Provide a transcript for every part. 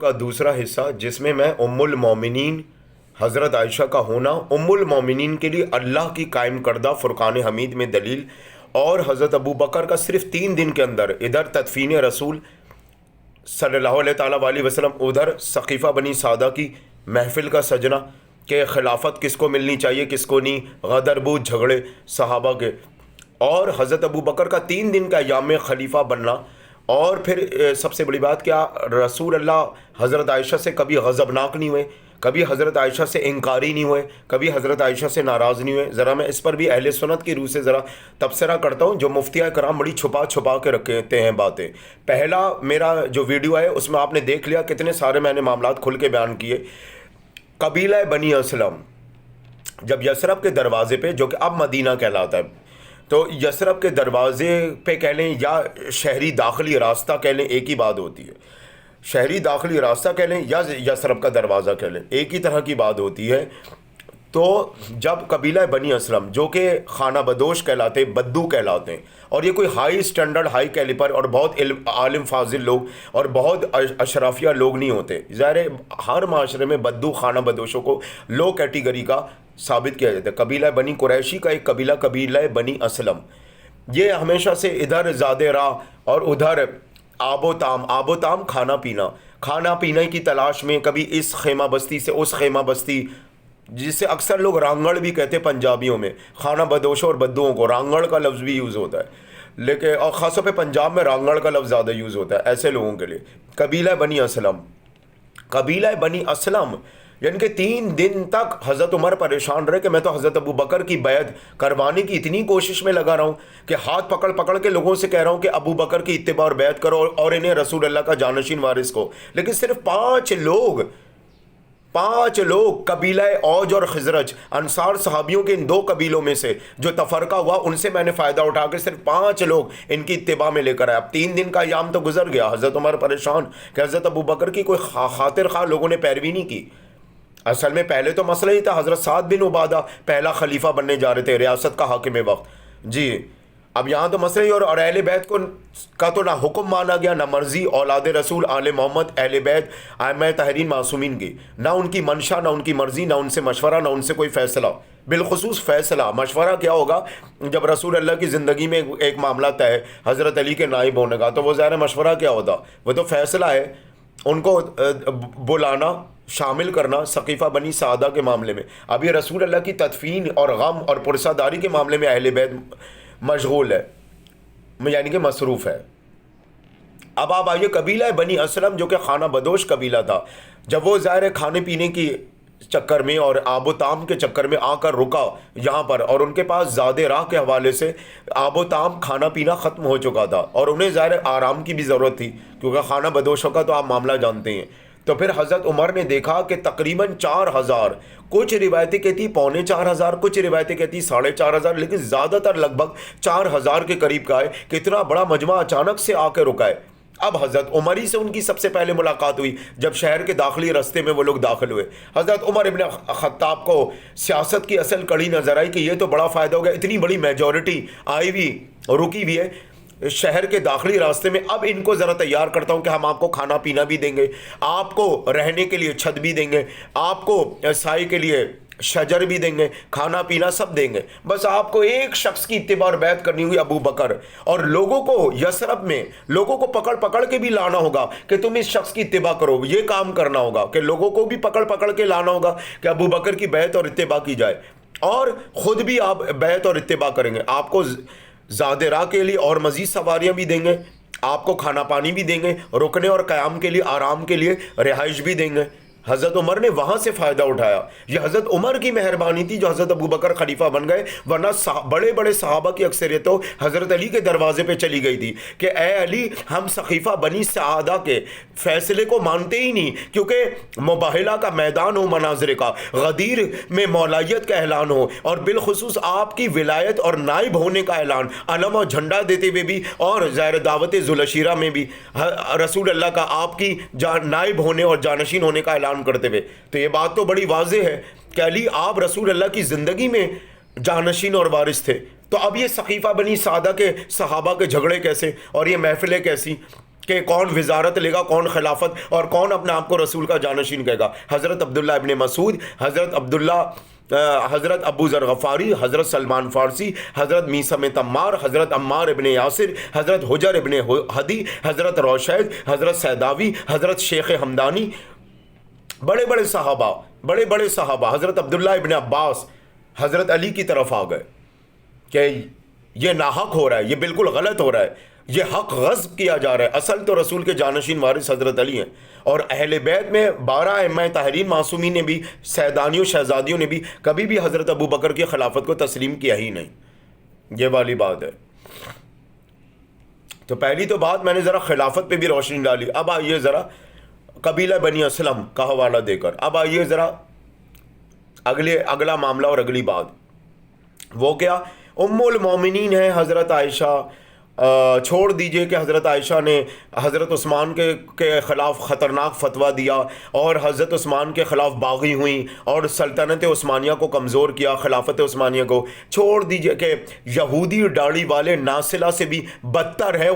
کا دوسرا حصہ جس میں میں المومنین حضرت عائشہ کا ہونا المومنین کے لیے اللہ کی قائم کردہ فرقان حمید میں دلیل، اور حضرت ابو بکر کا صرف 3 دن کے اندر ادھر تدفین رسول صلی اللہ علیہ تعالیٰ علیہ وسلم، ادھر ثقیفہ بنی سعدہ کی محفل کا سجنا کہ خلافت کس کو ملنی چاہیے کس کو نہیں، غدر بود جھگڑے صحابہ کے، اور حضرت ابو بکر کا 3 دن کا ایام خلیفہ بننا، اور پھر سب سے بڑی بات کیا، رسول اللہ حضرت عائشہ سے کبھی غضبناک نہیں ہوئے، کبھی حضرت عائشہ سے انکاری نہیں ہوئے، کبھی حضرت عائشہ سے ناراض نہیں ہوئے۔ ذرا میں اس پر بھی اہل سنت کی روح سے ذرا تبصرہ کرتا ہوں، جو مفتیہ کرام بڑی چھپا کے رکھتے ہیں باتیں۔ پہلا میرا جو ویڈیو ہے اس میں آپ نے دیکھ لیا کتنے سارے میں نے معاملات کھل کے بیان کیے۔ قبیلہ بنی اسلم جب یثرب کے دروازے پہ، جو کہ اب مدینہ کہلاتا ہے، تو یثرب کے دروازے پہ کہہ لیں یا شہری داخلی راستہ کہہ لیں، ایک ہی بات ہوتی ہے، شہری داخلی راستہ کہہ لیں یا یثرب کا دروازہ کہہ لیں، ایک ہی طرح کی بات ہوتی ہے۔ تو جب قبیلہ بنی اسلم جو کہ خانہ بدوش کہلاتے، بدو کہلاتے ہیں، اور یہ کوئی ہائی سٹینڈرڈ ہائی کیلیپر اور بہت عالم فاضل لوگ اور بہت اشرافیہ لوگ نہیں ہوتے، ظاہر ہے ہر معاشرے میں بدو خانہ بدوشوں کو لو کیٹیگری کا ثابت کیا جاتا ہے۔ قبیلہ بنی قریشی کا ایک قبیلہ قبیلہ بنی اسلم، یہ ہمیشہ سے ادھر زاد راہ اور ادھر آب و تام کھانا پینے کی تلاش میں، کبھی اس خیمہ بستی سے اس خیمہ بستی، جسے اکثر لوگ رانگڑ بھی کہتے ہیں پنجابیوں میں، خانہ بدوشوں اور بدوؤں کو رانگڑ کا لفظ بھی یوز ہوتا ہے، لیکن اور خاص طور پہ پنجاب میں رانگڑ کا لفظ زیادہ یوز ہوتا ہے ایسے لوگوں کے لیے۔ قبیلہ بنی اسلم یعنی کہ 3 دن تک حضرت عمر پریشان رہے کہ میں تو حضرت ابو بکر کی بیعت کروانے کی اتنی کوشش میں لگا رہا ہوں کہ ہاتھ پکڑ کے لوگوں سے کہہ رہا ہوں کہ ابو بکر کی اتباع اور بیعت کرو اور انہیں رسول اللہ کا جانشین وارث کو، لیکن صرف 5 لوگ قبیلہ اوج اور خزرج، انصار صحابیوں کے ان 2 قبیلوں میں سے جو تفرقہ ہوا، ان سے میں نے فائدہ اٹھا کے صرف 5 لوگ ان کی اتباع میں لے کر آئے۔ اب 3 دن کا ایام تو گزر گیا، حضرت عمر پریشان کہ حضرت ابو بکر کی کوئی خاطر خواہ لوگوں نے پیروی نہیں کی۔ اصل میں پہلے تو مسئلہ ہی تھا، حضرت سعد بن عبادہ پہلا خلیفہ بننے جا رہے تھے، ریاست کا حاکم وقت جی۔ اب یہاں تو مسئلہ ہی، اور اہل بیت کا تو نہ حکم مانا گیا، نہ مرضی اولاد رسول آل محمد اہل بیت ائمہ طاہرین معصومین کی، نہ ان کی منشا، نہ ان کی مرضی، نہ ان سے مشورہ، نہ ان سے کوئی فیصلہ، بالخصوص فیصلہ۔ مشورہ کیا ہوگا جب رسول اللہ کی زندگی میں ایک معاملہ طے ہے حضرت علی کے نائب ہونے کا، تو وہ ظاہر مشورہ کیا ہوتا، وہ تو فیصلہ ہے۔ ان کو بلانا، شامل کرنا ثقیفہ بنی سعدہ کے معاملے میں، ابھی رسول اللہ کی تدفین اور غم اور پرسہ داری کے معاملے میں اہل بیت مشغول ہے، یعنی کہ مصروف ہے۔ اب آپ آئیے قبیلہ بنی اسلم جو کہ خانہ بدوش قبیلہ تھا، جب وہ ظاہر کھانے پینے کی چکر میں اور آب و تام کے چکر میں آ کر رکا یہاں پر، اور ان کے پاس زاد راہ کے حوالے سے آب و تام کھانا پینا ختم ہو چکا تھا، اور انہیں ظاہر آرام کی بھی ضرورت تھی کیونکہ خانہ بدوشوں کا تو آپ معاملہ جانتے ہیں۔ تو پھر حضرت عمر نے دیکھا کہ تقریباً 4000، کچھ روایتیں کہتی 4500، کچھ روایتیں کہتی 4500، لیکن زیادہ تر لگ بھگ 4000 کے قریب کا ہے کہ اتنا بڑا مجمع اچانک سے آ کے رکا ہے۔ اب حضرت عمر ہی سے ان کی سب سے پہلے ملاقات ہوئی جب شہر کے داخلی رستے میں وہ لوگ داخل ہوئے۔ حضرت عمر ابن خطاب کو سیاست کی اصل کڑی نظر آئی کہ یہ تو بڑا فائدہ ہو گیا، اتنی بڑی میجورٹی آئی ہوئی رکی ہوئی ہے شہر کے داخلی راستے میں، اب ان کو ذرا تیار کرتا ہوں کہ ہم آپ کو کھانا پینا بھی دیں گے، آپ کو رہنے کے لیے چھت بھی دیں گے، آپ کو سائے کے لیے شجر بھی دیں گے، کھانا پینا سب دیں گے، بس آپ کو ایک شخص کی اتباع اور بیعت کرنی ہوئی، ابو بکر، اور لوگوں کو یثرب میں لوگوں کو پکڑ کے بھی لانا ہوگا کہ تم اس شخص کی اتباع کرو، یہ کام کرنا ہوگا کہ لوگوں کو بھی پکڑ کے لانا ہوگا کہ ابو بکر کی بیعت اور اتباع کی جائے، اور خود بھی آپ بیعت اور اتباع کریں گے، آپ کو زاد راہ کے لیے اور مزید سواریاں بھی دیں گے، آپ کو کھانا پانی بھی دیں گے، رکنے اور قیام کے لیے آرام کے لیے رہائش بھی دیں گے۔ حضرت عمر نے وہاں سے فائدہ اٹھایا، یہ حضرت عمر کی مہربانی تھی جو حضرت ابو بکر خلیفہ بن گئے، ورنہ بڑے صحابہ کی اکثریت تو حضرت علی کے دروازے پہ چلی گئی تھی کہ اے علی، ہم ثقیفہ بنی سعدہ کے فیصلے کو مانتے ہی نہیں، کیونکہ مباہلہ کا میدان ہو، مناظر کا غدیر میں مولایت کا اعلان ہو، اور بالخصوص آپ کی ولایت اور نائب ہونے کا اعلان، علم و جھنڈا دیتے ہوئے بھی، اور ظاہر دعوت ذوالعشیرہ میں بھی رسول اللہ کا آپ کی نائب ہونے اور جانشین ہونے کا اعلان کرتے ہوئے، تو یہ بات تو بڑی واضح ہے کہ علی آپ رسول اللہ کی زندگی میں جانشین اور وارث تھے۔ تو اب یہ ثقیفہ بنی سعدہ کے صحابہ کے جھگڑے کیسے، اور یہ محفلیں کیسی، کہ کون وزارت لے گا، کون خلافت، اور کون اپنے آپ کو رسول کا جانشین کہے گا؟ حضرت عبداللہ ابن مسعود، حضرت ابو ذر غفاری، حضرت سلمان فارسی، حضرت میثم تمار، حضرت عمار ابن یاسر، حضرت حجر ابن ہدی، حضرت روشید، حضرت سیداوی، حضرت شیخ ہمدانی، بڑے بڑے صحابہ، حضرت عبداللہ ابن عباس، حضرت علی کی طرف آ گئے کہ یہ ناحق ہو رہا ہے، یہ بالکل غلط ہو رہا ہے، یہ حق غصب کیا جا رہا ہے، اصل تو رسول کے جانشین وارث حضرت علی ہیں۔ اور اہل بیت میں 12 ائمہ طاہرین معصومین نے بھی، سیدانیوں شہزادیوں نے بھی کبھی بھی حضرت ابو بکر کی خلافت کو تسلیم کیا ہی نہیں، یہ والی بات ہے۔ تو پہلی تو بات میں نے ذرا خلافت پہ بھی روشنی ڈالی۔ اب آئیے ذرا قبیلہ بنی اسلم کا حوالہ دے کر، اب آئیے ذرا اگلا معاملہ اور اگلی بات، وہ کیا؟ ام المومنین ہے حضرت عائشہ۔ چھوڑ دیجئے کہ حضرت عائشہ نے حضرت عثمان کے خلاف خطرناک فتویٰ دیا اور حضرت عثمان کے خلاف باغی ہوئیں اور سلطنت عثمانیہ کو کمزور کیا، خلافت عثمانیہ کو۔ چھوڑ دیجئے کہ یہودی داڑھی والے ناصلہ سے بھی بدتر ہے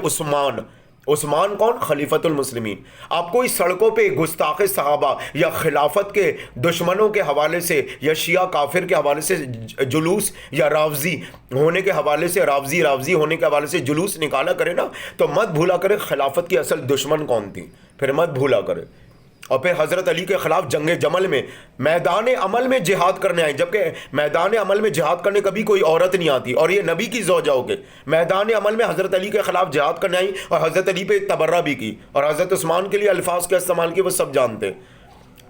عثمان کون؟ خلیفۃ المسلمین۔ آپ کوئی سڑکوں پہ گستاخ صحابہ یا خلافت کے دشمنوں کے حوالے سے یا شیعہ کافر کے حوالے سے جلوس، یا رافضی ہونے کے حوالے سے رافضی ہونے کے حوالے سے جلوس نکالا کرے نا، تو مت بھولا کرے خلافت کی اصل دشمن کون تھی، پھر مت بھولا کرے۔ اور پھر حضرت علی کے خلاف جنگ جمل میں میدان عمل میں جہاد کرنے آئے، جبکہ میدان عمل میں جہاد کرنے کبھی کوئی عورت نہیں آتی، اور یہ نبی کی زوجہ ہو کے میدان عمل میں حضرت علی کے خلاف جہاد کرنے آئی اور حضرت علی پہ تبرہ بھی کی، اور حضرت عثمان کے لیے الفاظ کے استعمال کیے وہ سب جانتے۔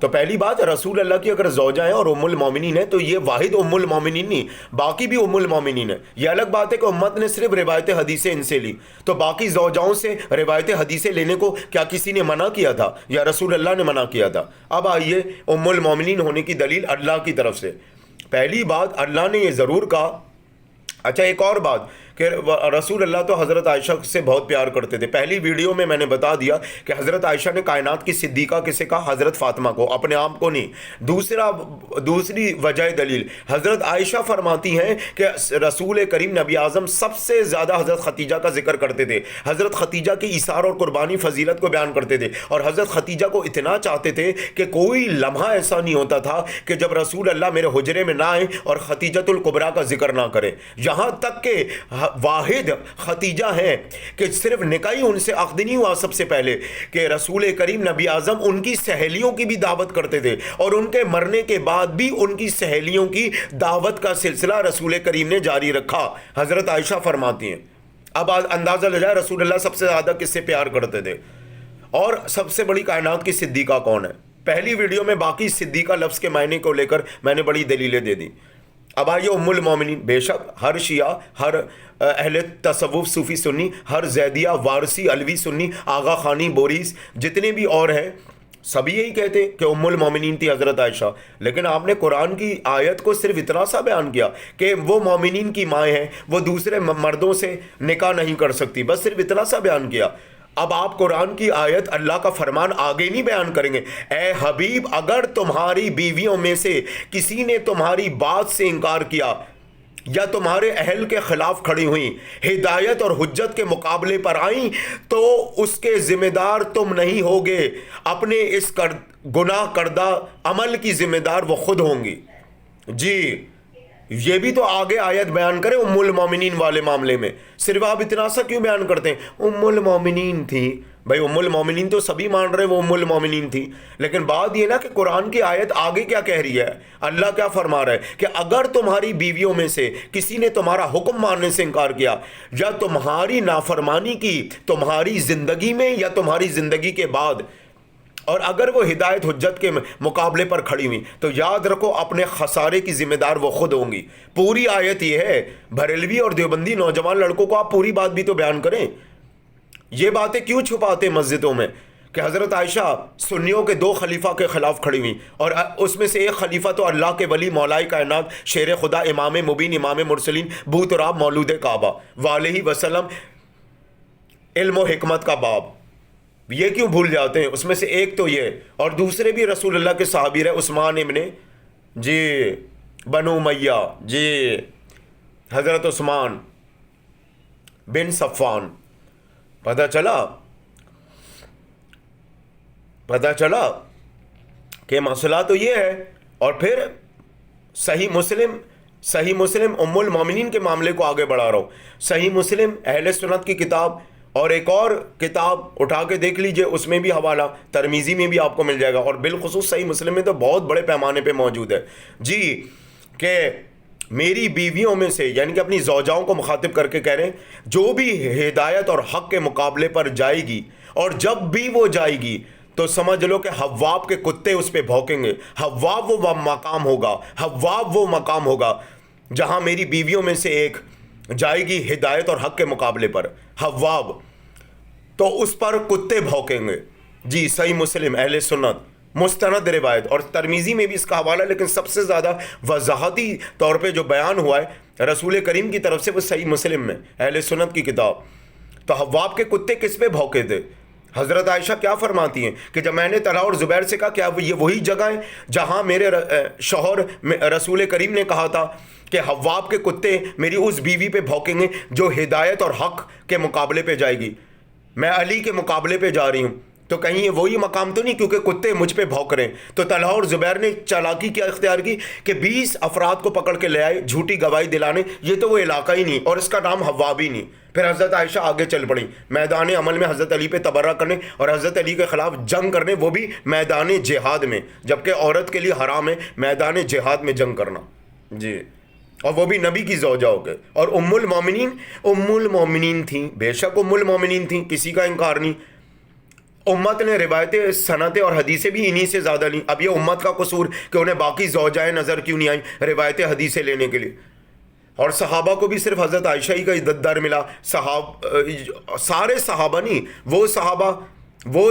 تو پہلی بات، رسول اللہ کی اگر زوجہ ہیں اور ام المومنین ہیں تو یہ واحد ام المومنین نہیں، باقی بھی ام المومنین ہیں۔ یہ الگ بات ہے کہ امت نے صرف روایت حدیثیں ان سے لی، تو باقی زوجاؤں سے روایت حدیثیں لینے کو کیا کسی نے منع کیا تھا یا رسول اللہ نے منع کیا تھا؟ اب آئیے ام المومنین ہونے کی دلیل اللہ کی طرف سے۔ پہلی بات، اللہ نے یہ ضرور کہا۔ اچھا، ایک اور بات کہ رسول اللہ تو حضرت عائشہ سے بہت پیار کرتے تھے۔ پہلی ویڈیو میں نے بتا دیا کہ حضرت عائشہ نے کائنات کی صدیقہ کسے کہا؟ حضرت فاطمہ کو، اپنے آپ کو نہیں۔ دوسری وجہ دلیل، حضرت عائشہ فرماتی ہیں کہ رسول کریم نبی اعظم سب سے زیادہ حضرت ختیجہ کا ذکر کرتے تھے، حضرت ختیجہ کی ایثار اور قربانی فضیلت کو بیان کرتے تھے، اور حضرت ختیجہ کو اتنا چاہتے تھے کہ کوئی لمحہ ایسا نہیں ہوتا تھا کہ جب رسول اللہ میرے حجرے میں نہ آئیں اور ختیجۃ الکبریٰ کا ذکر نہ کریں، یہاں تک کہ واحد ختیجہ ہیں کہ صرف نکاح ہی ان سے عقد نہیں ہوا سب سے پہلے، کہ رسول کریم نبی اعظم ان کی سہیلیوں کی بھی دعوت کرتے تھے، اور ان کے مرنے کے بعد بھی ان کی سہیلیوں کی دعوت کا سلسلہ رسول کریم نے جاری رکھا۔ حضرت عائشہ فرماتی ہیں۔ اب اندازہ لگائے رسول اللہ سب سے زیادہ کس سے پیار کرتے تھے، اور سب سے بڑی کائنات کی صدیقہ کون ہے؟ پہلی ویڈیو میں باقی صدیقہ لفظ کے معنی کو لے کر میں نے بڑی دلیلیں دے دی۔ اب آئیے ام المومنین۔ بے شک ہر شیعہ، ہر اہل تصوف صوفی سنی، ہر زیدیہ وارثی علوی سنی، آغا خانی بوریس، جتنے بھی اور ہیں، سبھی یہی کہتے کہ ام المومنین تھی حضرت عائشہ۔ لیکن آپ نے قرآن کی آیت کو صرف اتنا سا بیان کیا کہ وہ مومنین کی مائیں ہیں، وہ دوسرے مردوں سے نکاح نہیں کر سکتی، بس صرف اتنا سا بیان کیا۔ اب آپ قرآن کی آیت، اللہ کا فرمان آگے نہیں بیان کریں گے؟ اے حبیب، اگر تمہاری بیویوں میں سے کسی نے تمہاری بات سے انکار کیا یا تمہارے اہل کے خلاف کھڑی ہوئیں، ہدایت اور حجت کے مقابلے پر آئیں، تو اس کے ذمہ دار تم نہیں ہوگے، اپنے اس گناہ کردہ عمل کی ذمہ دار وہ خود ہوں گی۔ جی، یہ بھی تو آگے آیت بیان کریں ام المومنین والے معاملے میں، صرف آپ اتنا سا کیوں بیان کرتے ہیں؟ ام المومنین تھی، بھائی ام المومنین تو سبھی مان رہے وہ ام المومنین تھی، لیکن بات یہ نا کہ قرآن کی آیت آگے کیا کہہ رہی ہے، اللہ کیا فرما رہا ہے کہ اگر تمہاری بیویوں میں سے کسی نے تمہارا حکم ماننے سے انکار کیا یا تمہاری نافرمانی کی تمہاری زندگی میں یا تمہاری زندگی کے بعد، اور اگر وہ ہدایت حجت کے مقابلے پر کھڑی ہوئی، تو یاد رکھو اپنے خسارے کی ذمہ دار وہ خود ہوں گی۔ پوری آیت یہ ہے۔ بریلوی اور دیوبندی نوجوان لڑکوں کو آپ پوری بات بھی تو بیان کریں۔ یہ باتیں کیوں چھپاتے مسجدوں میں کہ حضرت عائشہ سنیوں کے 2 خلیفہ کے خلاف کھڑی ہوئی، اور اس میں سے ایک خلیفہ تو اللہ کے ولی مولا کائنات شیر خدا امام مبین امام مرسلین بھوت راب مولود کعبہ وعلیہ وسلم علم و حکمت کا باب، یہ کیوں بھول جاتے ہیں؟ اس میں سے ایک تو یہ، اور دوسرے بھی رسول اللہ کے صحابی رہے، عثمان ابن بنو امیہ، حضرت عثمان بن صفان۔ پتہ چلا پتہ چلا کہ مسئلہ تو یہ ہے. اور پھر صحیح مسلم ام المومنین کے معاملے کو آگے بڑھا رہا ہوں. صحیح مسلم اہل سنت کی کتاب، اور ایک اور کتاب اٹھا کے دیکھ لیجئے، اس میں بھی حوالہ ترمیزی میں بھی آپ کو مل جائے گا، اور بالخصوص صحیح مسلم میں تو بہت بڑے پیمانے پہ موجود ہے جی، کہ میری بیویوں میں سے، یعنی کہ اپنی زوجاؤں کو مخاطب کر کے کہہ رہے ہیں، جو بھی ہدایت اور حق کے مقابلے پر جائے گی، اور جب بھی وہ جائے گی تو سمجھ لو کہ حواب کے کتے اس پہ بھونکیں گے. حواب وہ مقام ہوگا جہاں میری بیویوں میں سے ایک جائے گی ہدایت اور حق کے مقابلے پر، حواب، تو اس پر کتے بھونکیں گے. جی صحیح مسلم اہل سنت، مستند روایت، اور ترمیزی میں بھی اس کا حوالہ، لیکن سب سے زیادہ وضاحتی طور پہ جو بیان ہوا ہے رسول کریم کی طرف سے وہ صحیح مسلم میں، اہل سنت کی کتاب. تو حواب کے کتے کس پہ بھونکے تھے؟ حضرت عائشہ کیا فرماتی ہیں کہ جب میں نے طلحہ اور زبیر سے کہا کیا یہ وہی جگہ ہے جہاں میرے شوہر رسول کریم نے کہا تھا کہ حواب کے کتے میری اس بیوی پہ بھونکیں گے جو ہدایت اور حق کے مقابلے پہ جائے گی، میں علی کے مقابلے پہ جا رہی ہوں، تو کہیں یہ وہی مقام تو نہیں کیونکہ کتے مجھ پہ بھونک رہے ہیں. تو طلحہ اور زبیر نے چالاکی کیا اختیار کی کہ 20 افراد کو پکڑ کے لے آئے جھوٹی گواہی دلانے، یہ تو وہ علاقہ ہی نہیں اور اس کا نام حواب ہی نہیں. پھر حضرت عائشہ آگے چل پڑی میدان عمل میں حضرت علی پہ تبرہ کرنے اور حضرت علی کے خلاف جنگ کرنے، وہ بھی میدان جہاد میں، جبکہ عورت کے لیے حرام ہے میدان جہاد میں جنگ کرنا جی، اور وہ بھی نبی کی زوجہ ہو کے. اور ام المومنین تھیں، بے شک ام المومنین تھیں، کسی کا انکار نہیں. امت نے روایتیں، سنتیں اور حدیثیں بھی انہی سے زیادہ لیں. اب یہ امت کا قصور کہ انہیں باقی زوجائیں نظر کیوں نہیں آئیں روایتیں حدیثیں لینے کے لیے. اور صحابہ کو بھی صرف حضرت عائشہ ہی کا عزت دار ملا، سارے صحابہ نہیں، وہ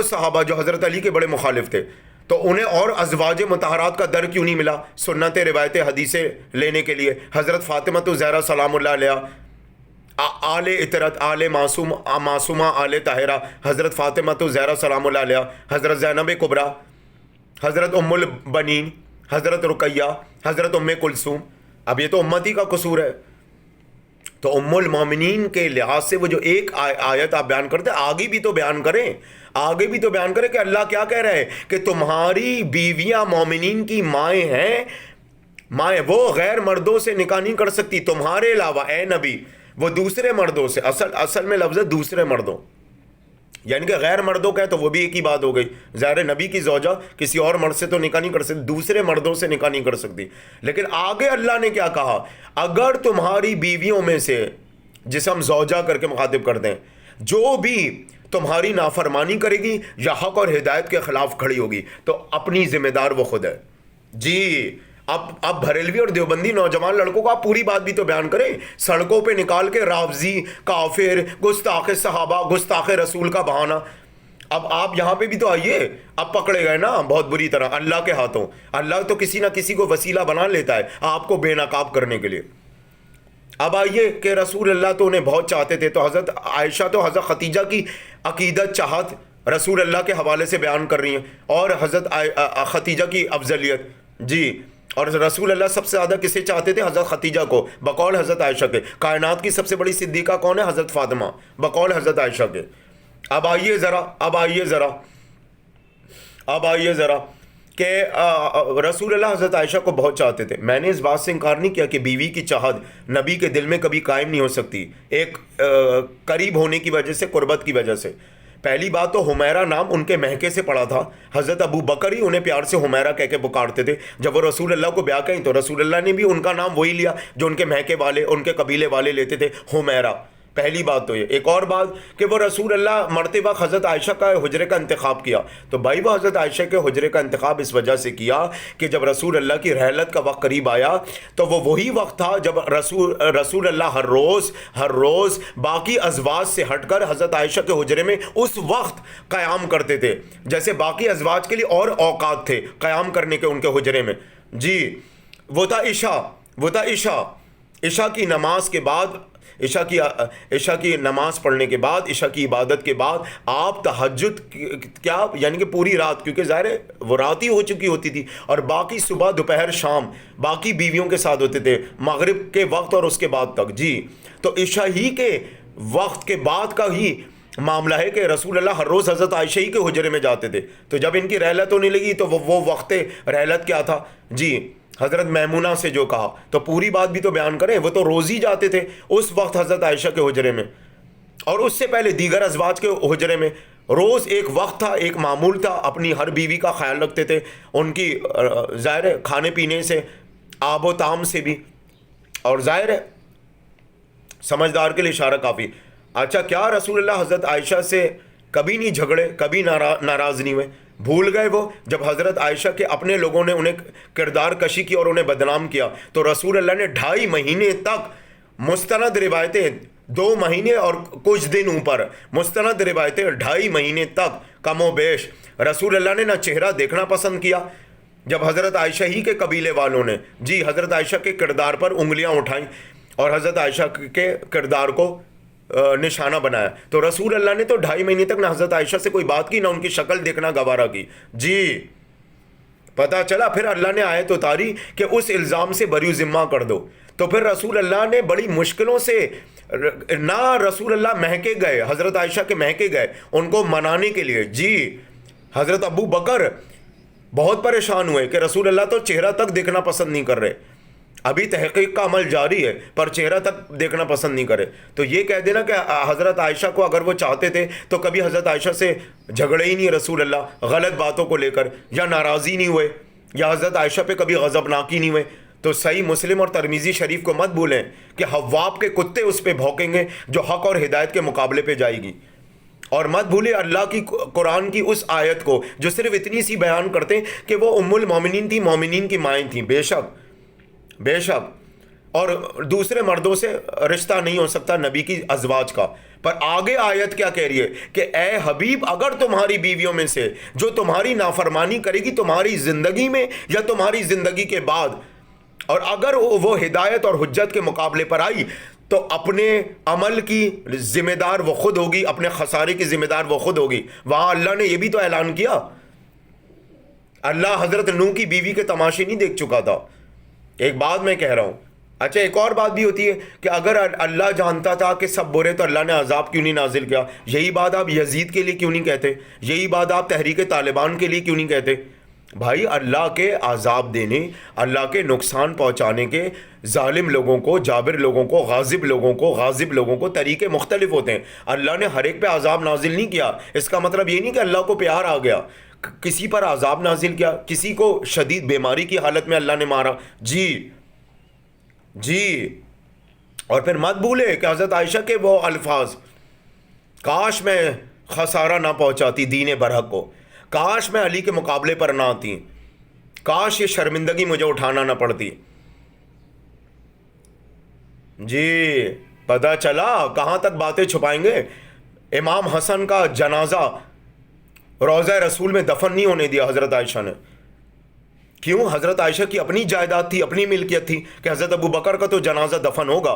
صحابہ جو حضرت علی کے بڑے مخالف تھے، تو انہیں اور ازواج مطہرات کا در کیوں نہیں ملا سنتیں روایتیں حدیثیں لینے کے لیے؟ حضرت فاطمہ تو زہرا سلام اللہ علیہ، آل اطرت، آل معصومہ، آل طاہرہ، حضرت فاطمہ تو زہرا سلام اللہ علیہ، حضرت زینب کبریٰ، حضرت ام البنین، حضرت رقیہ، حضرت ام کلثوم. اب یہ تو امتی کا قصور ہے. تو ام المومنین کے لحاظ سے وہ جو ایک آیت آپ بیان کرتے آگے بھی تو بیان کریں کہ اللہ کیا کہہ رہا ہے کہ تمہاری بیویاں مومنین کی مائیں ہیں، وہ غیر مردوں سے نکاح نہیں کر سکتی تمہارے علاوہ اے نبی، وہ دوسرے مردوں سے، اصل میں لفظ ہے دوسرے مردوں، یعنی کہ غیر مردوں کا ہے تو وہ بھی ایک ہی بات ہو گئی. ظاہر نبی کی زوجہ کسی اور مرد سے تو نکاح نہیں کر سکتی، دوسرے مردوں سے نکاح نہیں کر سکتی. لیکن آگے اللہ نے کیا کہا؟ اگر تمہاری بیویوں میں سے، جسے ہم زوجہ کر کے مخاطب کرتے ہیں، جو بھی تمہاری نافرمانی کرے گی یا حق اور ہدایت کے خلاف کھڑی ہوگی تو اپنی ذمہ دار وہ خود ہے. جی اب بھریلوی اور دیوبندی نوجوان لڑکوں کو آپ پوری بات بھی تو بیان کریں، سڑکوں پہ نکال کے رافضی، کافر، گستاخ صحابہ، گستاخ رسول کا بہانہ. اب آپ یہاں پہ بھی تو آئیے، اب پکڑے گئے نا بہت بری طرح اللہ کے ہاتھوں. اللہ تو کسی نہ کسی کو وسیلہ بنا لیتا ہے آپ کو بے نقاب کرنے کے لیے. اب آئیے کہ رسول اللہ تو انہیں بہت چاہتے تھے، تو حضرت عائشہ تو حضرت ختیجہ کی عقیدت، چاہت رسول اللہ کے حوالے سے بیان کر رہی ہیں، اور حضرت ختیجہ کی افضلیت. جی، اور رسول اللہ سب سے زیادہ کسے چاہتے تھے؟ حضرت ختیجہ کو، بقول حضرت عائشہ کے. کائنات کی سب سے بڑی صدیقہ کون ہے؟ حضرت فاطمہ، بقول حضرت عائشہ کے. اب آئیے ذرا کہ رسول اللہ حضرت عائشہ کو بہت چاہتے تھے. میں نے اس بات سے انکار نہیں کیا کہ بیوی کی چاہت نبی کے دل میں کبھی قائم نہیں ہو سکتی، ایک قریب ہونے کی وجہ سے، قربت کی وجہ سے. پہلی بات تو حمیرہ نام ان کے مہکے سے پڑا تھا، حضرت ابو بکر ہی انہیں پیار سے حمیرہ کہہ کے پکارتے تھے. جب وہ رسول اللہ کو بیاہ کہیں تو رسول اللہ نے بھی ان کا نام وہی لیا جو ان کے مہکے والے، ان کے قبیلے والے لیتے تھے، حمیرہ. پہلی بات تو یہ. ایک اور بات کہ وہ رسول اللہ مرتے وقت حضرت عائشہ کا حجرے کا انتخاب کیا، تو بھائی وہ حضرت عائشہ کے حجرے کا انتخاب اس وجہ سے کیا کہ جب رسول اللہ کی رحلت کا وقت قریب آیا تو وہ وہی وقت تھا جب رسول اللہ ہر روز باقی ازواج سے ہٹ کر حضرت عائشہ کے حجرے میں اس وقت قیام کرتے تھے جیسے باقی ازواج کے لیے اور اوقات تھے قیام کرنے کے ان کے حجرے میں. جی، وہ تھا عشاء کی نماز کے بعد، عشاء کی نماز پڑھنے کے بعد، عشاء کی عبادت کے بعد آپ تہجد کیا، یعنی کہ پوری رات، کیونکہ ظاہر ہے وہ رات ہی ہو چکی ہوتی تھی، اور باقی صبح، دوپہر، شام باقی بیویوں کے ساتھ ہوتے تھے، مغرب کے وقت اور اس کے بعد تک. جی، تو عشاء ہی کے وقت کے بعد کا ہی معاملہ ہے کہ رسول اللہ ہر روز حضرت عائشہ ہی کے حجرے میں جاتے تھے. تو جب ان کی رحلت ہونے لگی تو وہ وقت رحلت کیا تھا جی؟ حضرت میمونہ سے جو کہا تو پوری بات بھی تو بیان کریں. وہ تو روز ہی جاتے تھے اس وقت حضرت عائشہ کے حجرے میں, اور اس سے پہلے دیگر ازواج کے حجرے میں. روز ایک وقت تھا, ایک معمول تھا, اپنی ہر بیوی کا خیال رکھتے تھے, ان کی ظاہر ہے کھانے پینے سے, آب و طعام سے بھی, اور ظاہر ہے سمجھدار کے لیے اشارہ کافی. اچھا کیا رسول اللہ حضرت عائشہ سے کبھی نہیں جھگڑے, کبھی ناراض نہیں ہوئے؟ بھول گئے وہ جب حضرت عائشہ کے اپنے لوگوں نے انہیں کردار کشی کی اور انہیں بدنام کیا تو رسول اللہ نے 2.5 مہینے تک مستند روایتیں, 2 مہینے اور کچھ دن اوپر مستند روایتیں 2.5 مہینے تک کم و بیش رسول اللہ نے نہ چہرہ دیکھنا پسند کیا. جب حضرت عائشہ ہی کے قبیلے والوں نے جی حضرت عائشہ کے کردار پر انگلیاں اٹھائیں اور حضرت عائشہ کے کردار کو نشانہ بنایا تو رسول اللہ نے تو 2.5 مہینے تک نہ حضرت عائشہ سے کوئی بات کی, نہ ان کی شکل دیکھنا گوارا کی. جی پتہ چلا پھر اللہ نے آیت اتاری کہ اس الزام سے بری ذمہ کر دو. تو پھر رسول اللہ نے بڑی مشکلوں سے, نہ رسول اللہ مہکے گئے, حضرت عائشہ کے مہکے گئے ان کو منانے کے لیے. جی حضرت ابو بکر بہت پریشان ہوئے کہ رسول اللہ تو چہرہ تک دیکھنا پسند نہیں کر رہے, ابھی تحقیق کا عمل جاری ہے پر چہرہ تک دیکھنا پسند نہیں کرے. تو یہ کہہ دینا کہ حضرت عائشہ کو اگر وہ چاہتے تھے تو کبھی حضرت عائشہ سے جھگڑے ہی نہیں رسول اللہ غلط باتوں کو لے کر, یا ناراضی نہیں ہوئے, یا حضرت عائشہ پہ کبھی غضبناک ہی نہیں ہوئے. تو صحیح مسلم اور ترمذی شریف کو مت بھولیں کہ حواب کے کتے اس پہ بھونکیں گے جو حق اور ہدایت کے مقابلے پہ جائے گی. اور مت بھولے اللہ کی قرآن کی اس آیت کو جو صرف اتنی سی بیان کرتے ہیں کہ وہ ام المومنین تھی, مومنین کی مائیں تھیں. بے شک اور دوسرے مردوں سے رشتہ نہیں ہو سکتا نبی کی ازواج کا. پر آگے آیت کیا کہہ رہی ہے کہ اے حبیب اگر تمہاری بیویوں میں سے جو تمہاری نافرمانی کرے گی تمہاری زندگی میں یا تمہاری زندگی کے بعد, اور اگر وہ ہدایت اور حجت کے مقابلے پر آئی تو اپنے عمل کی ذمہ دار وہ خود ہوگی, اپنے خسارے کی ذمہ دار وہ خود ہوگی. وہاں اللہ نے یہ بھی تو اعلان کیا, اللہ حضرت نوح کی بیوی کے تماشے نہیں دیکھ چکا تھا. ایک بات میں کہہ رہا ہوں. اچھا ایک اور بات بھی ہوتی ہے کہ اگر اللہ جانتا تھا کہ سب برے تو اللہ نے عذاب کیوں نہیں نازل کیا؟ یہی بات آپ یزید کے لیے کیوں نہیں کہتے؟ یہی بات آپ تحریک طالبان کے لیے کیوں نہیں کہتے؟ بھائی اللہ کے عذاب دینے, اللہ کے نقصان پہنچانے کے ظالم لوگوں کو, جابر لوگوں کو, غاضب لوگوں کو طریقے مختلف ہوتے ہیں. اللہ نے ہر ایک پہ عذاب نازل نہیں کیا. اس کا مطلب یہ نہیں کہ اللہ کو پیار آ گیا, کسی پر عذاب نازل کیا, کسی کو شدید بیماری کی حالت میں اللہ نے مارا. جی اور پھر مت بھولے کہ حضرت عائشہ کے وہ الفاظ, کاش میں خسارہ نہ پہنچاتی دین برحق کو, کاش میں علی کے مقابلے پر نہ آتی, کاش یہ شرمندگی مجھے اٹھانا نہ پڑتی. جی پتہ چلا کہاں تک باتیں چھپائیں گے. امام حسن کا جنازہ روضہ رسول میں دفن نہیں ہونے دیا حضرت عائشہ نے. کیوں؟ حضرت عائشہ کی اپنی جائیداد تھی, اپنی ملکیت تھی کہ حضرت ابو بکر کا تو جنازہ دفن ہوگا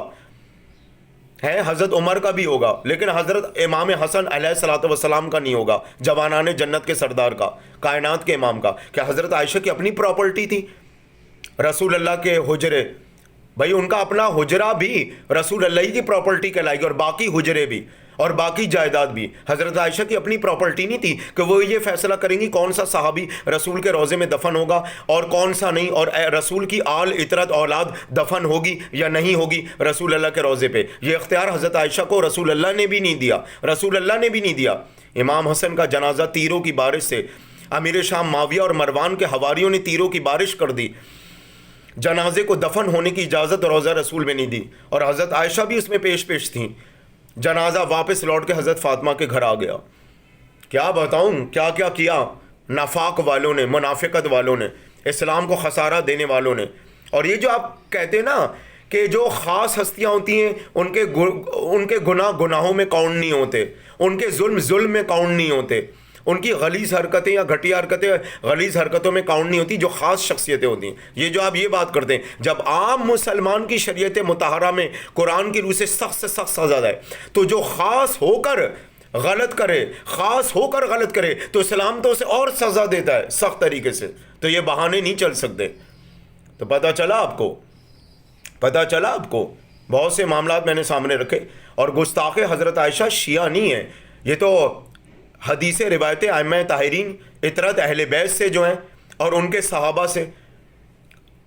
ہے, حضرت عمر کا بھی ہوگا, لیکن حضرت امام حسن علیہ الصلوۃ والسلام کا نہیں ہوگا, جوانان جنت کے سردار کا, کائنات کے امام کا. کہ حضرت عائشہ کی اپنی پراپرٹی تھی رسول اللہ کے حجرے, بھائی ان کا اپنا حجرہ بھی رسول اللہ کی پراپرٹی کہلائے گی, اور باقی حجرے بھی اور باقی جائیداد بھی. حضرت عائشہ کی اپنی پراپرٹی نہیں تھی کہ وہ یہ فیصلہ کریں گی کون سا صحابی رسول کے روضے میں دفن ہوگا اور کون سا نہیں, اور رسول کی آل اطرت اولاد دفن ہوگی یا نہیں ہوگی رسول اللہ کے روضے پہ. یہ اختیار حضرت عائشہ کو رسول اللہ نے بھی نہیں دیا. امام حسن کا جنازہ تیروں کی بارش سے, امیر شام معاویہ اور مروان کے حواریوں نے تیروں کی بارش کر دی, جنازے کو دفن ہونے کی اجازت روضہ رسول میں نہیں دی, اور حضرت عائشہ بھی اس میں پیش تھیں. جنازہ واپس لوٹ کے حضرت فاطمہ کے گھر آ گیا. کیا بتاؤں کیا کیا نفاق والوں نے, منافقت والوں نے, اسلام کو خسارہ دینے والوں نے. اور یہ جو آپ کہتے ہیں نا کہ جو خاص ہستیاں ہوتی ہیں ان کے گناہوں میں کاؤنٹ نہیں ہوتے, ان کے ظلم میں کاؤنٹ نہیں ہوتے, ان کی غلیظ حرکتیں یا گھٹیا حرکتیں غلیظ حرکتوں میں کاؤنٹ نہیں ہوتی, جو خاص شخصیتیں ہوتی ہیں. یہ جو آپ یہ بات کرتے ہیں, جب عام مسلمان کی شریعت مطہرہ میں قرآن کی روح سے سخت سزا ہے, تو جو خاص ہو کر غلط کرے تو اسلام تو اسے اور سزا دیتا ہے سخت طریقے سے. تو یہ بہانے نہیں چل سکتے. تو پتہ چلا آپ کو بہت سے معاملات میں نے سامنے رکھے. اور گستاخ حضرت عائشہ شیعہ نہیں ہے, یہ تو حدیث روایت ائمہ طاہرین اطرت اہل بیت سے جو ہیں اور ان کے صحابہ سے،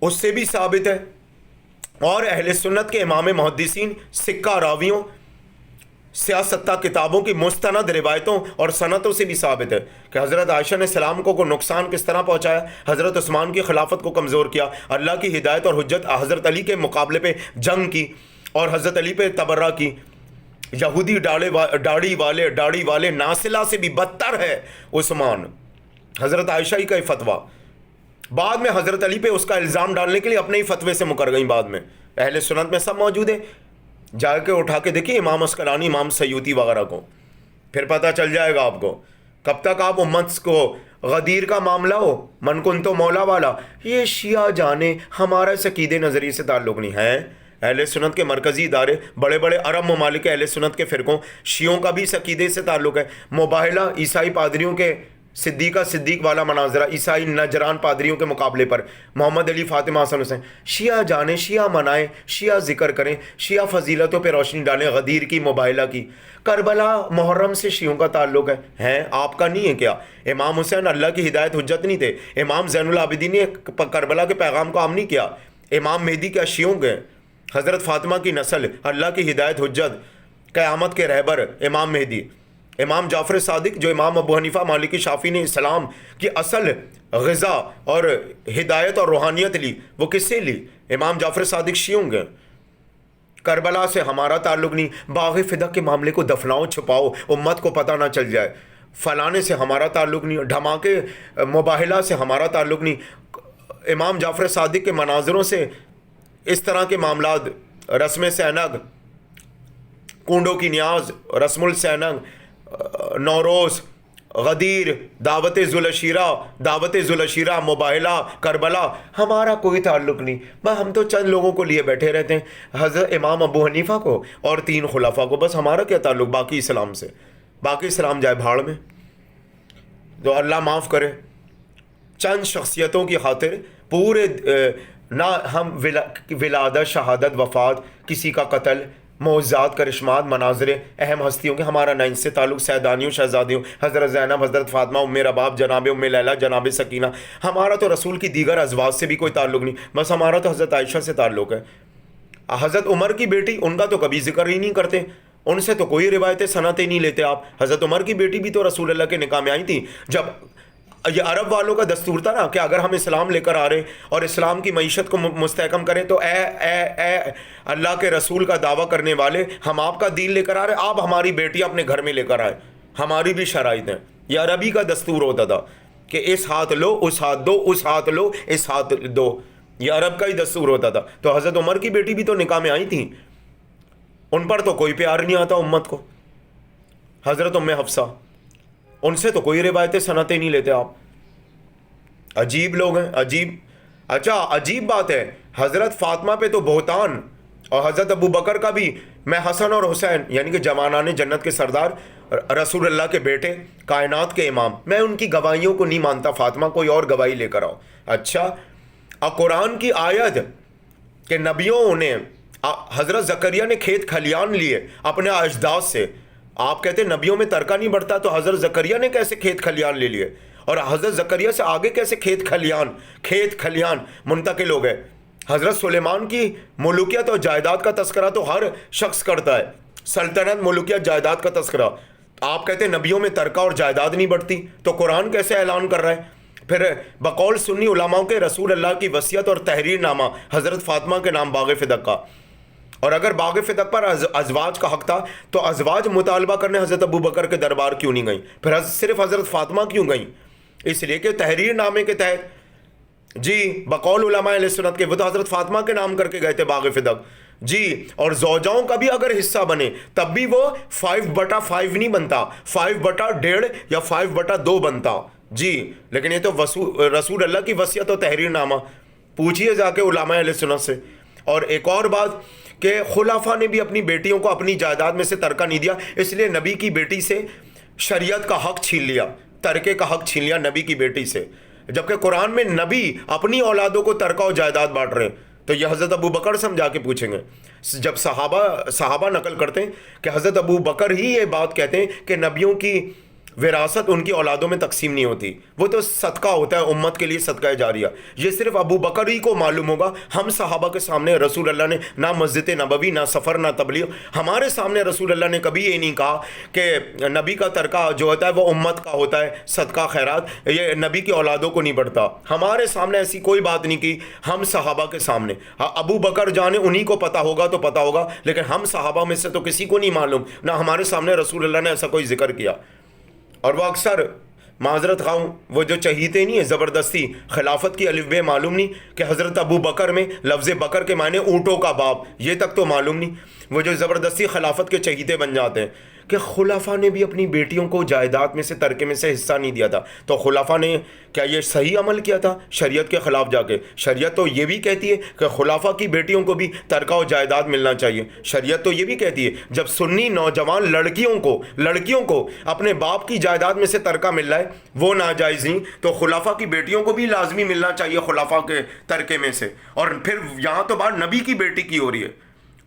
اس سے بھی ثابت ہے، اور اہل سنت کے امام محدثین سکہ راویوں سیاستہ کتابوں کی مستند روایتوں اور سنتوں سے بھی ثابت ہے کہ حضرت عائشہ نے سلام کو نقصان کس طرح پہنچایا، حضرت عثمان کی خلافت کو کمزور کیا، اللہ کی ہدایت اور حجت حضرت علی کے مقابلے پہ جنگ کی اور حضرت علی پہ تبرہ کی۔ یہودی داڑھی والے ناصلہ سے بھی بدتر ہے عثمان، حضرت عائشہ ہی کا فتویٰ، بعد میں حضرت علی پہ اس کا الزام ڈالنے کے لیے اپنے ہی فتوے سے مکر گئیں، بعد میں اہل سنت میں سب موجود ہے، جا کے اٹھا کے دیکھیں امام اسقلانی، امام سیوطی وغیرہ کو، پھر پتہ چل جائے گا آپ کو۔ کب تک آپ امت کو غدیر کا معاملہ ہو، من کن تو مولا والا، یہ شیعہ جانے ہمارا اس عقیدے نظریے سے تعلق نہیں ہے۔ اہل سنت کے مرکزی ادارے، بڑے بڑے عرب ممالک کے اہل سنت کے فرقوں، شیعوں کا بھی اس عقیدے سے تعلق ہے۔ مباہلہ عیسائی پادریوں کے صدیق والا مناظرہ عیسائی نجران پادریوں کے مقابلے پر، محمد علی، فاطمہ، حسن حسین، شیعہ جانیں، شیعہ منائیں، شیعہ ذکر کریں، شیعہ فضیلتوں پہ روشنی ڈالیں، غدیر کی، مباہلہ کی۔ کربلا محرم سے شیعوں کا تعلق ہے آپ کا نہیں ہے کیا؟ امام حسین اللہ کی ہدایت حجت نہیں تھے؟ امام زین العابدین نے کربلا کے پیغام کو عام نہیں کیا؟ امام مہدی کیا شیعوں کے؟ حضرت فاطمہ کی نسل، اللہ کی ہدایت حجت، قیامت کے رہبر امام مہدی۔ امام جعفر صادق جو امام ابو حنیفہ، مالکی، شافعی نے اسلام کی اصل غذا اور ہدایت اور روحانیت لی، وہ کس سے لی؟ امام جعفر صادق شیعوں گے۔ کربلا سے ہمارا تعلق نہیں، باغ فدق کے معاملے کو دفناؤ، چھپاؤ، امت کو پتہ نہ چل جائے، فلانے سے ہمارا تعلق نہیں، دھماکے مباہلہ سے ہمارا تعلق نہیں۔ امام جعفر صادق کے مناظروں سے اس طرح کے معاملات، رسم سینگ، کنڈوں کی نیاز، رسم السینگ، نوروز، غدیر، دعوت ذوالعشیرہ، مباہلہ، کربلا، ہمارا کوئی تعلق نہیں، بس ہم تو چند لوگوں کو لیے بیٹھے رہتے ہیں، حضرت امام ابو حنیفہ کو اور 3 خلفاء کو، بس ہمارا کیا تعلق باقی اسلام سے؟ باقی اسلام جائے بھاڑ میں، تو اللہ معاف کرے۔ چند شخصیتوں کی خاطر پورے نہ ہم ولادت، شہادت، وفات، کسی کا قتل، معجزات، کرشمات، مناظریں، اہم ہستیوں کے، ہمارا نہ ان سے تعلق، سیدانیوں، شہزادیوں، حضرت زینب، حضرت فاطمہ، ام رباب، جناب ام لیلہ، جناب سکینہ، ہمارا تو رسول کی دیگر ازواج سے بھی کوئی تعلق نہیں، بس ہمارا تو حضرت عائشہ سے تعلق ہے۔ حضرت عمر کی بیٹی، ان کا تو کبھی ذکر ہی نہیں کرتے، ان سے تو کوئی روایتیں سنتیں نہیں لیتے آپ۔ حضرت عمر کی بیٹی بھی تو رسول اللہ کے نکاح میں آئی تھی، جب یہ عرب والوں کا دستور تھا نا کہ اگر ہم اسلام لے کر آ رہے اور اسلام کی معیشت کو مستحکم کریں تو اے اللہ کے رسول کا دعویٰ کرنے والے، ہم آپ کا دین لے کر آ رہے، آپ ہماری بیٹیاں اپنے گھر میں لے کر آئے، ہماری بھی شرائط ہیں۔ یہ عربی کا دستور ہوتا تھا کہ اس ہاتھ لو، اس ہاتھ دو، اس ہاتھ لو، اس ہاتھ دو، یہ عرب کا ہی دستور ہوتا تھا۔ تو حضرت عمر کی بیٹی بھی تو نکاح میں آئی تھیں، ان پر تو کوئی پیار نہیں آتا امت کو۔ حضرت ام حفصہ، ان سے تو کوئی روایتیں سنتیں نہیں لیتے آپ۔ عجیب لوگ ہیں، عجیب۔ اچھا عجیب بات ہے، حضرت فاطمہ پہ تو بہتان، اور حضرت ابو بکر کا بھی، میں حسن اور حسین یعنی کہ جوانان جنت کے سردار، رسول اللہ کے بیٹے، کائنات کے امام، میں ان کی گواہیوں کو نہیں مانتا، فاطمہ کوئی اور گواہی لے کر آؤ۔ اچھا قرآن کی آیت کہ نبیوں نے، حضرت زکریا نے کھیت کھلیان لیے اپنے اجداد سے، آپ کہتے ہیں نبیوں میں ترکہ نہیں بڑھتا، تو حضرت زکریا نے کیسے کھیت کھلیان لے لیے، اور حضرت زکریا سے آگے کیسے کھیت کھلیان منتقل ہو گئے؟ حضرت سلیمان کی ملوکیت اور جائیداد کا تذکرہ تو ہر شخص کرتا ہے، سلطنت، ملوکیت، جائیداد کا تذکرہ، آپ کہتے ہیں نبیوں میں ترکہ اور جائیداد نہیں بڑھتی، تو قرآن کیسے اعلان کر رہا ہے؟ پھر بقول سنی علماء کے رسول اللہ کی وصیت اور تحریر نامہ حضرت فاطمہ کے نام باغ فدق کا، اور اگر باغ فدق پر ازواج کا حق تھا تو ازواج مطالبہ کرنے حضرت ابو بکر کے دربار کیوں نہیں گئیں؟ پھر صرف حضرت فاطمہ کیوں گئیں؟ اس لیے کہ تحریر نامے کے تحت، جی بقول علماء اہل سنت کے، وہ تو حضرت فاطمہ کے نام کر کے گئے تھے باغ فدق، جی، اور زوجاؤں کا بھی اگر حصہ بنے تب بھی وہ 5/5 نہیں بنتا، 5/1.5 یا 5/2 بنتا، جی، لیکن یہ تو رسول اللہ کی وصیت و تحریر نامہ، پوچھئے جا کے علماء اہل سنت سے۔ اور ایک اور بات کہ خلفاء نے بھی اپنی بیٹیوں کو اپنی جائیداد میں سے ترکہ نہیں دیا، اس لیے نبی کی بیٹی سے شریعت کا حق چھین لیا، ترکے کا حق چھین لیا نبی کی بیٹی سے، جبکہ قرآن میں نبی اپنی اولادوں کو ترکہ و جائیداد بانٹ رہے ہیں۔ تو یہ حضرت ابو بکر سے ہم جا کے پوچھیں گے. جب صحابہ نقل کرتے ہیں کہ حضرت ابو بکر ہی یہ بات کہتے ہیں کہ نبیوں کی وراثت ان کی اولادوں میں تقسیم نہیں ہوتی, وہ تو صدقہ ہوتا ہے امت کے لیے, صدقہ جاریہ. یہ صرف ابو بکر ہی کو معلوم ہوگا. ہم صحابہ کے سامنے رسول اللہ نے نہ مسجد نبوی, نہ سفر, نہ تبلیغ, ہمارے سامنے رسول اللہ نے کبھی یہ نہیں کہا کہ نبی کا ترکہ جو ہوتا ہے وہ امت کا ہوتا ہے, صدقہ خیرات یہ نبی کی اولادوں کو نہیں بڑھتا. ہمارے سامنے ایسی کوئی بات نہیں کی. ہم صحابہ کے سامنے, ابو بکر جانے انہی کو پتہ ہوگا تو پتہ ہوگا, لیکن ہم صحابہ میں سے تو کسی کو نہیں معلوم, نہ ہمارے سامنے رسول اللہ نے ایسا کوئی ذکر کیا. اور وہ اکثر معذرت خواہ وہ جو چہیتے نہیں ہیں زبردستی خلافت کی الف بے معلوم نہیں کہ حضرت ابو بکر میں لفظ بکر کے معنی اونٹوں کا باپ, یہ تک تو معلوم نہیں. وہ جو زبردستی خلافت کے چہیتے بن جاتے ہیں کہ خلفاء نے بھی اپنی بیٹیوں کو جائیداد میں سے ترکے میں سے حصہ نہیں دیا تھا, تو خلفاء نے کیا یہ صحیح عمل کیا تھا شریعت کے خلاف جا کے؟ شریعت تو یہ بھی کہتی ہے کہ خلفاء کی بیٹیوں کو بھی ترکہ و جائیداد ملنا چاہیے. شریعت تو یہ بھی کہتی ہے جب سنی نوجوان لڑکیوں کو اپنے باپ کی جائیداد میں سے ترکہ مل رہا ہے وہ ناجائز نہیں, تو خلفاء کی بیٹیوں کو بھی لازمی ملنا چاہیے خلفاء کے ترکے میں سے. اور پھر یہاں تو بات نبی کی بیٹی کی ہو رہی ہے.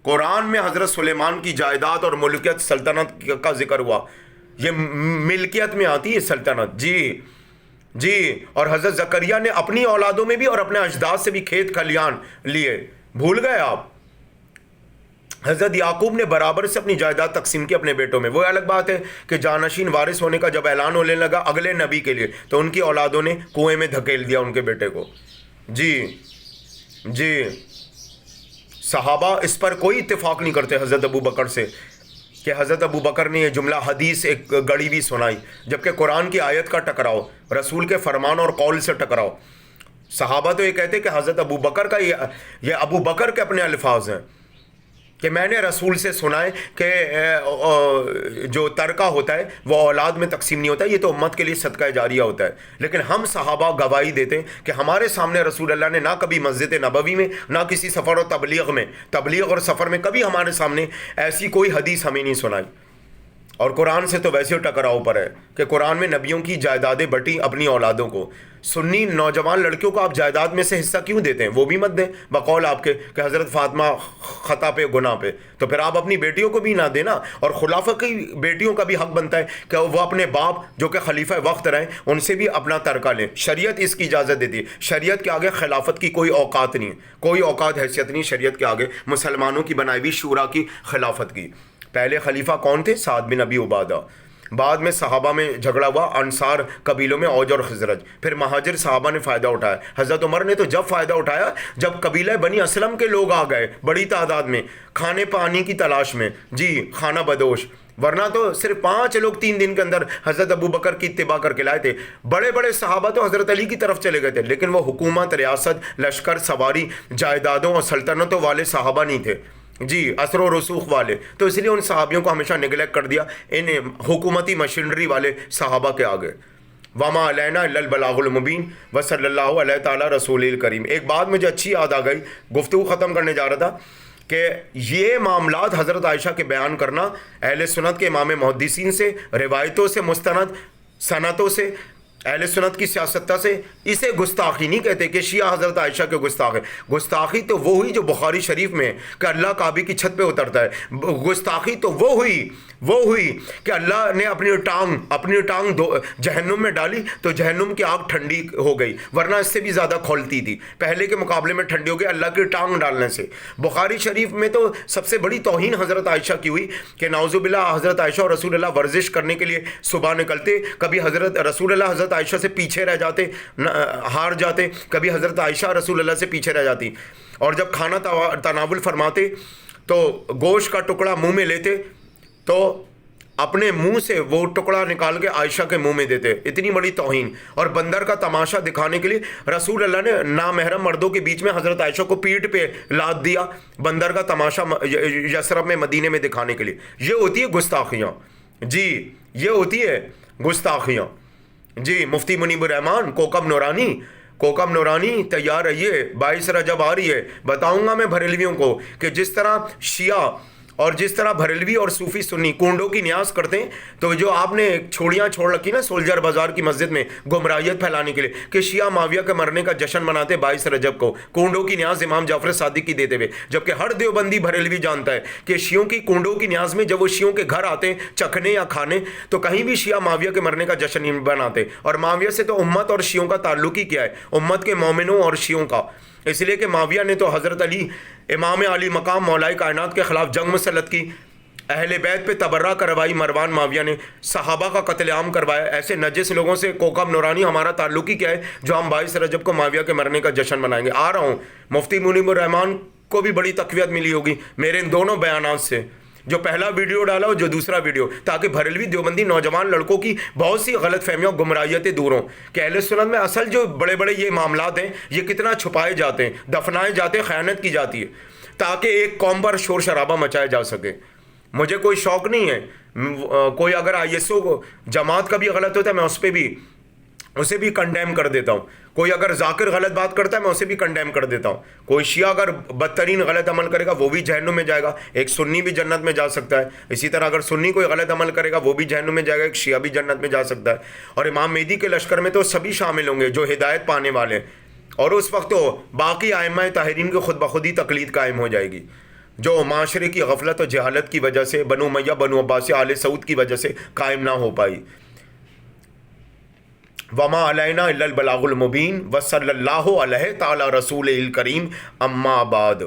قرآن میں حضرت سلیمان کی جائیداد اور ملکیت سلطنت کا ذکر ہوا, یہ ملکیت میں آتی ہے سلطنت. جی اور حضرت زکریا نے اپنی اولادوں میں بھی اور اپنے اجداد سے بھی کھیت کھلیان لیے, بھول گئے آپ؟ حضرت یعقوب نے برابر سے اپنی جائیداد تقسیم کی اپنے بیٹوں میں. وہ الگ بات ہے کہ جانشین وارث ہونے کا جب اعلان ہونے لگا اگلے نبی کے لیے تو ان کی اولادوں نے کنویں میں دھکیل دیا ان کے بیٹے کو. جی صحابہ اس پر کوئی اتفاق نہیں کرتے حضرت ابو بکر سے کہ حضرت ابو بکر نے یہ جملہ حدیث ایک گڑی بھی سنائی, جبکہ قرآن کی آیت کا ٹکراؤ, رسول کے فرمان اور قول سے ٹکراؤ. صحابہ تو یہ کہتے کہ حضرت ابو بکر کا یہ ابو بکر کے اپنے الفاظ ہیں کہ میں نے رسول سے سنا ہے کہ جو ترکہ ہوتا ہے وہ اولاد میں تقسیم نہیں ہوتا, یہ تو امت کے لیے صدقہ جاریہ ہوتا ہے. لیکن ہم صحابہ گواہی دیتے ہیں کہ ہمارے سامنے رسول اللہ نے نہ کبھی مسجد نبوی میں, نہ کسی سفر و تبلیغ اور سفر میں کبھی ہمارے سامنے ایسی کوئی حدیث ہمیں نہیں سنائی. اور قرآن سے تو ویسے ٹکراؤ پر ہے کہ قرآن میں نبیوں کی جائیدادیں بٹی اپنی اولادوں کو. سنی نوجوان لڑکیوں کو آپ جائیداد میں سے حصہ کیوں دیتے ہیں؟ وہ بھی مت دیں بقول آپ کے کہ حضرت فاطمہ خطا پہ گناہ پہ, تو پھر آپ اپنی بیٹیوں کو بھی نہ دینا. اور خلافہ کی بیٹیوں کا بھی حق بنتا ہے کہ وہ اپنے باپ جو کہ خلیفہ وقت رہیں ان سے بھی اپنا ترکہ لیں. شریعت اس کی اجازت دیتی ہے. شریعت کے آگے خلافت کی کوئی اوقات نہیں, کوئی اوقات حیثیت نہیں شریعت کے آگے مسلمانوں کی بنائی ہوئی شورا کی خلافت کی. پہلے خلیفہ کون تھے؟ سعد بن ابی عبادہ. بعد میں صحابہ میں جھگڑا ہوا انصار قبیلوں میں اوج اور خزرج, پھر مہاجر صحابہ نے فائدہ اٹھایا. حضرت عمر نے تو جب فائدہ اٹھایا جب قبیلہ بنی اسلم کے لوگ آ گئے بڑی تعداد میں کھانے پانی کی تلاش میں, خانہ بدوش, ورنہ تو صرف 5 لوگ 3 دن کے اندر حضرت ابو بکر کی اتباع کر کے لائے تھے. بڑے بڑے صحابہ تو حضرت علی کی طرف چلے گئے تھے, لیکن وہ حکومت, ریاست, لشکر, سواری, جائیدادوں اور سلطنتوں والے صحابہ نہیں تھے. اثر و رسوخ والے. تو اس لیے ان صحابیوں کو ہمیشہ نگلیکٹ کر دیا ان حکومتی مشینری والے صحابہ کے آگے. وما علینا الا البلاغ المبین وصلی اللہ علیہ تعالی رسول الکریم. ایک بات مجھے اچھی یاد آ گئی, گفتگو ختم کرنے جا رہا تھا کہ یہ معاملات حضرت عائشہ کے بیان کرنا اہل سنت کے امام محدثین سے, روایتوں سے مستند, سنتوں سے, اہل سنت کی سیاستہ سے, اسے گستاخی نہیں کہتے کہ شیعہ حضرت عائشہ کے گستاخ ہے. گستاخی تو وہ ہوئی جو بخاری شریف میں ہے کہ اللہ کعبے کی چھت پہ اترتا ہے. گستاخی تو وہ ہوئی کہ اللہ نے اپنی ٹانگ جہنم میں ڈالی تو جہنم کی آگ ٹھنڈی ہو گئی, ورنہ اس سے بھی زیادہ کھولتی تھی, پہلے کے مقابلے میں ٹھنڈی ہو گئی اللہ کی ٹانگ ڈالنے سے. بخاری شریف میں تو سب سے بڑی توہین حضرت عائشہ کی ہوئی کہ نعوذ باللہ حضرت عائشہ اور رسول اللہ ورزش کرنے کے لیے صبح نکلتے, کبھی حضرت رسول اللہ حضرت عائشہ سے پیچھے رہ جاتے, ہار جاتے, کبھی حضرت عائشہ رسول اللہ سے پیچھے رہ جاتی, اور جب کھانا تناول فرماتے تو گوشت کا ٹکڑا منہ میں لیتے تو اپنے منہ سے وہ ٹکڑا نکال کے عائشہ کے منہ میں دیتے. اتنی بڑی توہین. اور بندر کا تماشا دکھانے کے لیے رسول اللہ نے نامحرم مردوں کے بیچ میں حضرت عائشہ کو پیٹھ پہ لاد دیا بندر کا تماشا یثرب میں مدینے میں دکھانے کے لیے. یہ ہوتی ہے گستاخیاں. یہ ہوتی ہے گستاخیاں. مفتی منیب الرحمان کوکب نورانی تیار رہیے, 22 رجب آ رہی ہے. بتاؤں گا میں بریلویوں کو کہ جس طرح شیعہ اور جس طرح بریلوی اور صوفی سنی کنڈوں کی نیاز کرتے ہیں، تو جو آپ نے چھوڑیاں چھوڑ رکھی نا سولجر بازار کی مسجد میں گمراہیت پھیلانے کے لیے کہ شیعہ معاویہ کے مرنے کا جشن مناتے 22 رجب کو، کنڈوں کی نیاز امام جعفر صادق کی دیتے ہوئے، جبکہ ہر دیوبندی بریلوی جانتا ہے کہ شیعوں کی کنڈوں کی نیاز میں جب وہ شیعوں کے گھر آتے ہیں چکھنے یا کھانے، تو کہیں بھی شیعہ معاویہ کے مرنے کا جشن نہیں بناتے. اور معاویہ سے تو امت اور شیعوں کا تعلق ہی کیا ہے؟ امت کے مومنوں اور شیعوں کا. اس لیے کہ معاویہ نے تو حضرت علی امام علی مقام مولائے کائنات کے خلاف جنگ مسلط کی، اہل بیت پہ تبرہ کروائی مروان معاویہ نے، صحابہ کا قتل عام کروایا. ایسے نجس لوگوں سے کوکب نورانی ہمارا تعلق ہی کیا ہے جو ہم 22 رجب کو معاویہ کے مرنے کا جشن منائیں گے؟ آ رہا ہوں، مفتی منیب الرحمان کو بھی بڑی تقویت ملی ہوگی میرے ان دونوں بیانات سے، جو پہلا ویڈیو ڈالا اور جو دوسرا ویڈیو، تاکہ بریلوی دیوبندی نوجوان لڑکوں کی بہت سی غلط فہمیوں اور گمراہیتیں دور ہوں کہ اہل سنت میں اصل جو بڑے بڑے یہ معاملات ہیں یہ کتنا چھپائے جاتے ہیں، دفنائے جاتے ہیں، خیانت کی جاتی ہے، تاکہ ایک قوم پر شور شرابہ مچایا جا سکے. مجھے کوئی شوق نہیں ہے، کوئی اگر آئی ایس او جماعت کا بھی غلط ہوتا ہے میں اسے بھی کنڈیم کر دیتا ہوں. کوئی اگر ذاکر غلط بات کرتا ہے میں اسے بھی کنڈیم کر دیتا ہوں. کوئی شیعہ اگر بدترین غلط عمل کرے گا وہ بھی جہنم میں جائے گا. ایک سنی بھی جنت میں جا سکتا ہے. اسی طرح اگر سنی کوئی غلط عمل کرے گا وہ بھی جہنم میں جائے گا، ایک شیعہ بھی جنت میں جا سکتا ہے. اور امام مہدی کے لشکر میں تو سبھی شامل ہوں گے جو ہدایت پانے والے ہیں. اور اس وقت تو باقی ائمہ طاہرین کی خود بخود ہی تقلید قائم ہو جائے گی، جو معاشرے کی غفلت و جہالت کی وجہ سے بنو امیہ بنو عباس آل سعود کی وجہ سے قائم نہ ہو پائی. وما علینا الا البلاغ المبین وصلی اللہ علیہ تعالی رسول الکریم اما بعد.